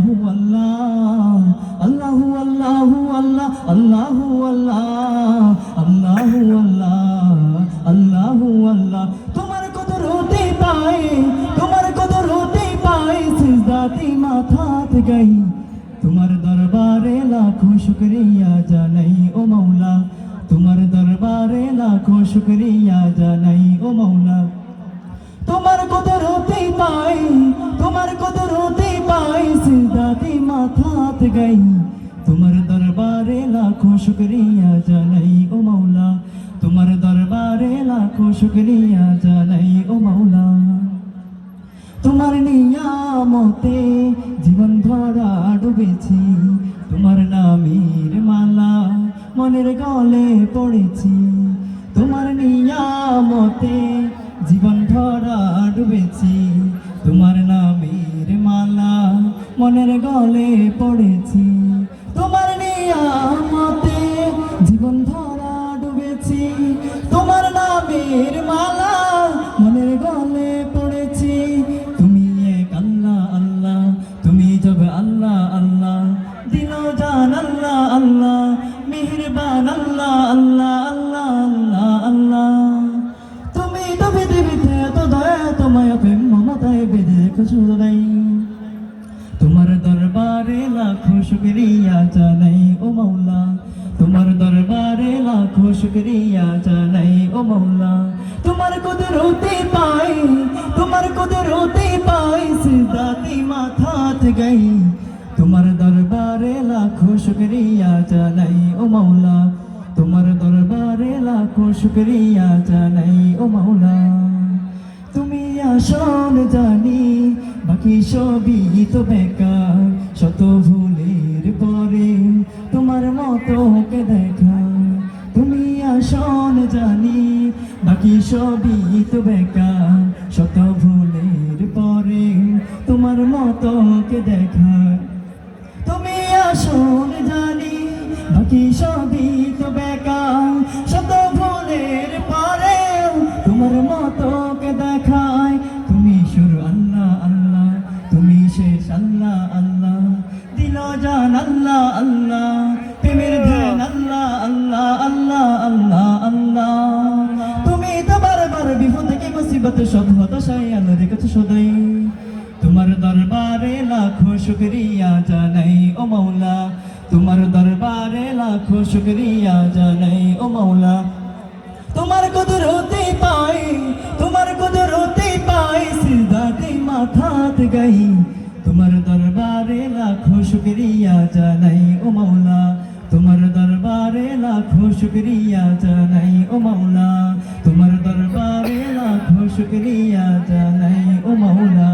আল্লাহু আল্লাহ আল্লাহু আল্লাহু আল্লাহ আল্লাহু আল্লাহ আল্লাহু আল্লাহ আল্লাহু আল্লাহ তোমার কুদরতে পাই তোমার কুদরতে পাই সিজদাতে মাথাতে গাই তোমার দরবারে লাখো শুকরিয়া জানাই ও মাওলা তোমার দরবারে লাখো শুকরিয়া জানাই ও মাওলা তোমার কুদরতে পাই তোমার কুদরতে পাই সিজদাতে মাথাতে গাই তোমার দরবারে লাখো শুকরিয়া জানাই ও মাওলা তোমার দরবারে লাখো শুকরিয়া জানাই ও মাওলা তোমার নিয়ামতে জীবন ভরা ডুবেছি তোমার নামের মালা মনের গলে পড়েছি তোমার নিয়ামতে জীবন ভরা ডুবেছি তোমার নামের মালা মনের গলে পড়েছি তোমার নিয়ামতে জীবন ভরা ডুবেছি তোমার নামের মালা মনের গলে পড়েছি তুমি এক আল্লাহ আল্লাহ তুমি জব আল্লাহ আল্লাহ দিল জান আল্লাহ আল্লাহ মেহেরবান আল্লাহ আল্লাহ আল্লাহ আল্লাহ আল্লাহ তুমি তো পৃথিবীতে এত দয়া তোমায় প্রেম মমতায় বেঁধে কিছু নাই তোমার দরবারে লাখো শুকরিয়া জানাই ও মাওলা তোমার দরবারে লাখো শুকরিয়া জানাই ও মাওলা তোমার কুদরতে পাই তোমার কুদরতে পাই সিজদাতে মাথাতে গাই তোমার দরবারে লাখো শুকরিয়া জানাই ও মাওলা তোমার দরবারে লাখো শুকরিয়া জানাই ও মাওলা তুমি আসন জানি বাকি সবই তো বেকার শত ভুলের পরে তোমার মতো কে দেখা তুমি আসন জানি বাকি সবই তো বেকার শত ভুলের পরে তোমার মতো কে দেখা তুমি আসন জানি বাকি সবই তো বেকার শত ভুলের পরে তোমার মতো কে দেখায় তুমি শুরু আল্লাহ আল্লাহ তুমি শেষ আল্লাহ আল্লাহ দিল জান আল্লাহ আল্লাহ প্রেমের ধ্যান আল্লাহ আল্লাহ আল্লাহ আল্লাহ আল্লাহ তুমি তো বারবার বিপদ থেকে মুসিবত সব হতাশায় আল্লাহ রেখেছো সদাই তোমার দরবারে লাখো শুকরিয়া জানাই ও মাওলা তোমার দরবারে লাখো শুকরিয়া জানাই ও মাওলা তোমার কুদরতে পাই তোমার কুদরতে পাই সিজদাতে মাথাতে গাই তোমার দরবারে লাখো শুকরিয়া জানাই ও মাওলা তোমার দরবারে লাখো শুকরিয়া জানাই ও মাওলা তোমার দরবারে লাখো শুকরিয়া জানাই ও মাওলা।